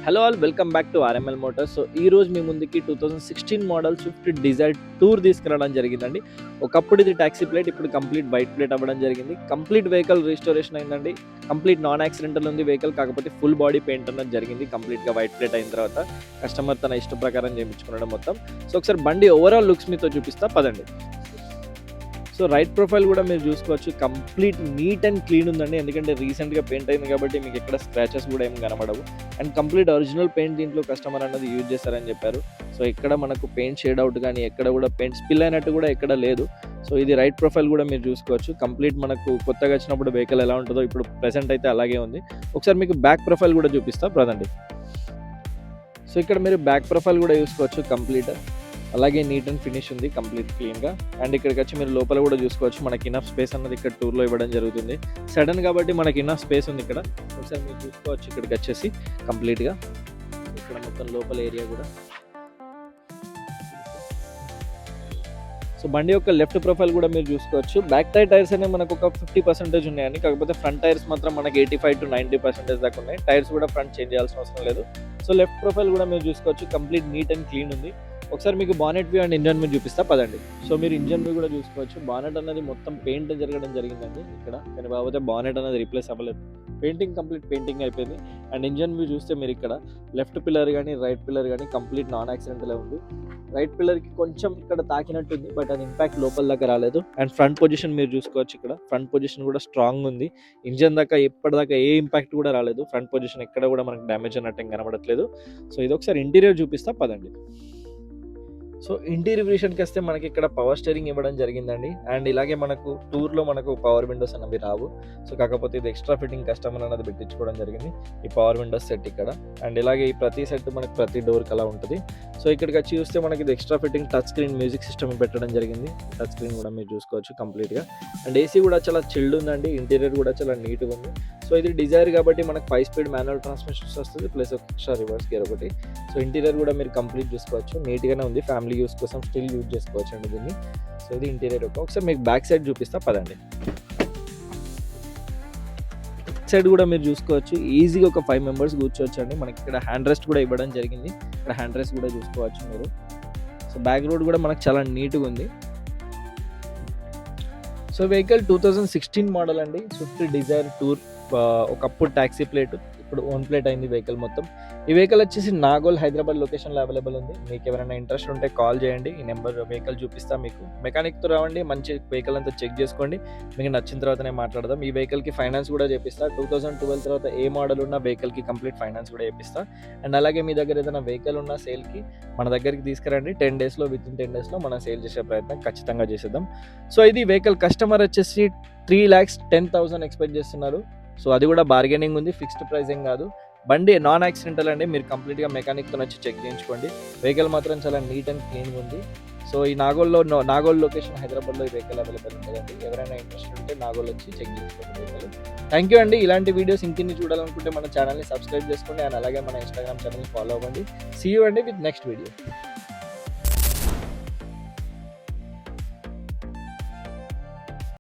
Hello all, welcome back to RML Motors. So ఈ రోజు మీ ముందుకి 2016 మోడల్ స్విఫ్ట్ డిజైర్ టూర్ తీసుకురావడం జరిగిందండి. ఒకప్పుడు ఇది టాక్సీ ప్లేట్, ఇప్పుడు కంప్లీట్ వైట్ ప్లేట్ అవ్వడం జరిగింది. కంప్లీట్ వెహికల్ రిస్టోరేషన్ అయిందండి. కంప్లీట్ నాన్ యాక్సిడెంటల్ ఉంది వెహికల్, కాకపోతే ఫుల్ బాడీ పెయింట్ అన్నది జరిగింది. కంప్లీట్గా వైట్ ప్లేట్ అయిన తర్వాత కస్టమర్ తన ఇష్ట ప్రకారం చేయించుకున్నాడు మొత్తం. సో ఒకసారి బండి ఓవరాల్ లుక్స్ మీతో చూపిస్తా పదండి. సో రైట్ ప్రొఫైల్ కూడా మీరు చూసుకోవచ్చు, కంప్లీట్ నీట్ అండ్ క్లీన్ ఉందండి. ఎందుకంటే రీసెంట్గా పెయింట్ అయింది కాబట్టి మీకు ఎక్కడ స్క్రాచెస్ కూడా ఏం కనబడవు. అండ్ కంప్లీట్ ఒరిజినల్ పెయింట్ దీంట్లో కస్టమర్ అన్నది యూజ్ చేస్తారని చెప్పారు. సో ఇక్కడ మనకు పెయింట్ షేడ్ అవుట్ కానీ ఎక్కడ కూడా పెయింట్ స్పిల్ అయినట్టు కూడా ఎక్కడ లేదు. సో ఇది రైట్ ప్రొఫైల్ కూడా మీరు చూసుకోవచ్చు. కంప్లీట్ మనకు కొత్తగా వచ్చినప్పుడు వెహికల్ ఎలా ఉంటుందో ఇప్పుడు ప్రెసెంట్ అయితే అలాగే ఉంది. ఒకసారి మీకు బ్యాక్ ప్రొఫైల్ కూడా చూపిస్తా ప్రదండి. సో ఇక్కడ మీరు బ్యాక్ ప్రొఫైల్ కూడా చూసుకోవచ్చు, కంప్లీట్ అలాగే నీట్ అండ్ ఫినిష్ ఉంది, కంప్లీట్ క్లీన్గా. అండ్ ఇక్కడికి వచ్చి మీరు లోపల కూడా చూసుకోవచ్చు, మనకి ఇనఫ్ స్పేస్ అన్నది ఇక్కడ టూర్లో ఇవ్వడం జరుగుతుంది. సడన్ కాబట్టి మనకి ఇనఫ్ స్పేస్ ఉంది ఇక్కడ. ఒకసారి మీరు చూసుకోవచ్చు ఇక్కడికి వచ్చేసి కంప్లీట్గా ఇక్కడ మొత్తం లోపల ఏరియా కూడా. సో బండి యొక్క లెఫ్ట్ ప్రొఫైల్ కూడా మీరు చూసుకోవచ్చు. బ్యాక్ టైర్స్ అనేవి మనకు ఒక 50% ఉన్నాయండి, కాకపోతే ఫ్రంట్ టైర్స్ మాత్రం మనకి 85 to 90% దాకా ఉన్నాయి. టైర్స్ కూడా ఫ్రంట్ చేంజ్ చేయాల్సిన అవసరం లేదు. సో లెఫ్ట్ ప్రొఫైల్ కూడా మీరు చూసుకోవచ్చు, కంప్లీట్ నీట్ అండ్ క్లీన్ ఉంది. ఒకసారి మీకు bonnet view and engine view చూపిస్తా పదండి. సో మీరు ఇంజన్ వ్యూ కూడా చూసుకోవచ్చు. బానెట్ అనేది మొత్తం పెయింట్ జరగడం జరిగిందండి ఇక్కడ, కానీ కాకపోతే బానెట్ అనేది రీప్లేస్ అవ్వలేదు. పెయింటింగ్ కంప్లీట్ పెయింటింగ్ అయిపోయింది. అండ్ ఇంజన్ వ్యూ చూస్తే మీరు ఇక్కడ లెఫ్ట్ పిల్లర్ కానీ రైట్ పిల్లర్ కానీ కంప్లీట్ నాన్ యాక్సిడెంటల్ ఉంది. రైట్ పిల్లర్కి కొంచెం ఇక్కడ తాకినట్టుంది, బట్ అది ఇంపాక్ట్ లోపల దాకా రాలేదు. అండ్ ఫ్రంట్ పొజిషన్ మీరు చూసుకోవచ్చు, ఇక్కడ ఫ్రంట్ పొజిషన్ కూడా స్ట్రాంగ్ ఉంది. ఇంజన్ దాకా ఎప్పటిదాకా ఏ ఇంపాక్ట్ కూడా రాలేదు. ఫ్రంట్ పొజిషన్ ఎక్కడ కూడా మనకు డ్యామేజ్ అన్నట్టు ఏం కనబడట్లేదు. సో ఇది ఒకసారి ఇంటీరియర్ చూపిస్తా పదండి. సో ఇంటీరియర్ విషయానికి వస్తే మనకి ఇక్కడ పవర్ స్టీరింగ్ ఇవ్వడం జరిగిందండి. అండ్ ఇలాగే మనకు టూర్లో మనకు పవర్ విండోస్ అన్నవి రావు. సో కాకపోతే ఇది ఎక్స్ట్రా ఫిట్టింగ్ కస్టమర్ అన్నది పెట్టించుకోవడం జరిగింది, ఈ పవర్ విండోస్ సెట్ ఇక్కడ. అండ్ ఇలాగే ఈ ప్రతి సెట్ మనకి ప్రతి డోర్కి అలా ఉంటుంది. సో ఇక్కడికి వచ్చి చూస్తే మనకి ఇది extra fitting touch screen music system పెట్టడం జరిగింది. టచ్ స్క్రీన్ కూడా మీరు చూసుకోవచ్చు కంప్లీట్గా. అండ్ ఏసీ కూడా చాలా చిల్డ్ ఉందండి. ఇంటీరియర్ కూడా చాలా నీట్గా ఉంది. సో ఇది డిజైర్ కాబట్టి మనకు 5 స్పీడ్ మాన్యువల్ ట్రాన్స్మిషన్స్ వస్తుంది, ప్లస్ ఒక ఎక్స్ట్రా రివర్స్ గేర్ ఒకటి. సో ఇంటీరియర్ కూడా మీరు కంప్లీట్ చూసుకోవచ్చు, నీట్గానే ఉంది. ఫ్యామిలీ యూస్ కోసం స్టిల్ యూజ్ చేసుకోవచ్చు అండి దీన్ని. సో ఇది ఇంటీరియర్ ఒకసారి మీకు బ్యాక్ సైడ్ చూపిస్తా పదండి. సైడ్ కూడా మీరు చూసుకోవచ్చు, ఈజీగా ఒక 5 మెంబర్స్ కూర్చోవచ్చు అండి. మనకి ఇక్కడ హ్యాండ్ రెస్ట్ కూడా ఇవ్వడం జరిగింది. ఇక్కడ హ్యాండ్ రెస్ట్ కూడా చూసుకోవచ్చు మీరు. సో బ్యాక్ రోడ్ కూడా మనకు చాలా నీట్గా ఉంది. సో వెహికల్ 2016 మోడల్ అండి, స్విఫ్ట్ డిజైర్ టూర్. ఒకప్పుడు ట్యాక్సీ ప్లేట్, ఇప్పుడు ఓన్ ప్లేట్ అయింది వెహికల్ మొత్తం. ఈ వెహికల్ వచ్చేసి నాగోల్ హైదరాబాద్ లొకేషన్లో అవైలబుల్ ఉంది. మీకు ఎవరైనా ఇంట్రెస్ట్ ఉంటే కాల్ చేయండి, ఈ నెంబర్ వెహికల్ చూపిస్తా మీకు. మెకానిక్తో రావండి, మంచి వెహికల్ అంతా చెక్ చేసుకోండి, మీకు నచ్చిన తర్వాతనే మాట్లాడదాం. ఈ వెహికల్కి ఫైనాన్స్ కూడా చేపిస్తా. 2012 తర్వాత ఏ మోడల్ ఉన్న వెహికల్కి కంప్లీట్ ఫైనాన్స్ కూడా చేపిస్తా. అండ్ అలాగే మీ దగ్గర ఏదైనా వెహికల్ ఉన్న సేల్కి మన దగ్గరికి తీసుకురండి. 10 డేస్లో వితిన్ 10 డేస్లో మనం సేల్ చేసే ప్రయత్నం ఖచ్చితంగా చేసేద్దాం. సో ఇది వెహికల్ కస్టమర్ వచ్చేసి 3,10,000 ఎక్స్పెక్ట్ చేస్తున్నారు. సో అది కూడా బార్గెనింగ్ ఉంది, ఫిక్స్డ్ ప్రైసింగ్ కాదు. బండి నాన్ యాక్సిడెంటల్ అండి, మీరు కంప్లీట్గా మెకానిక్తో వచ్చి చెక్ చేయించుకోండి. వెహికల్ మాత్రం చాలా నీట్ అండ్ క్లీన్గా ఉంది. సో ఈ నాగోల్ లొకేషన్ హైదరాబాద్లో ఈ వెహికల్ అవైలబుల్ ఉంటుందండి. ఎవరైనా ఇంట్రెస్ట్ ఉంటే నాగోల్ వచ్చి చెక్ చేసుకోండి వెహికల్. థ్యాంక్ యూ అండి. ఇలాంటి వీడియోస్ ఇంకిన్ని చూడాలనుకుంటే మన ఛానల్ని సబ్స్క్రైబ్ చేసుకోండి. అండ్ అలాగే మన ఇన్స్టాగ్రామ్ ఛానల్ని ఫాలో అవ్వండి. సీ యూ అండి విత్ నెక్స్ట్ వీడియో.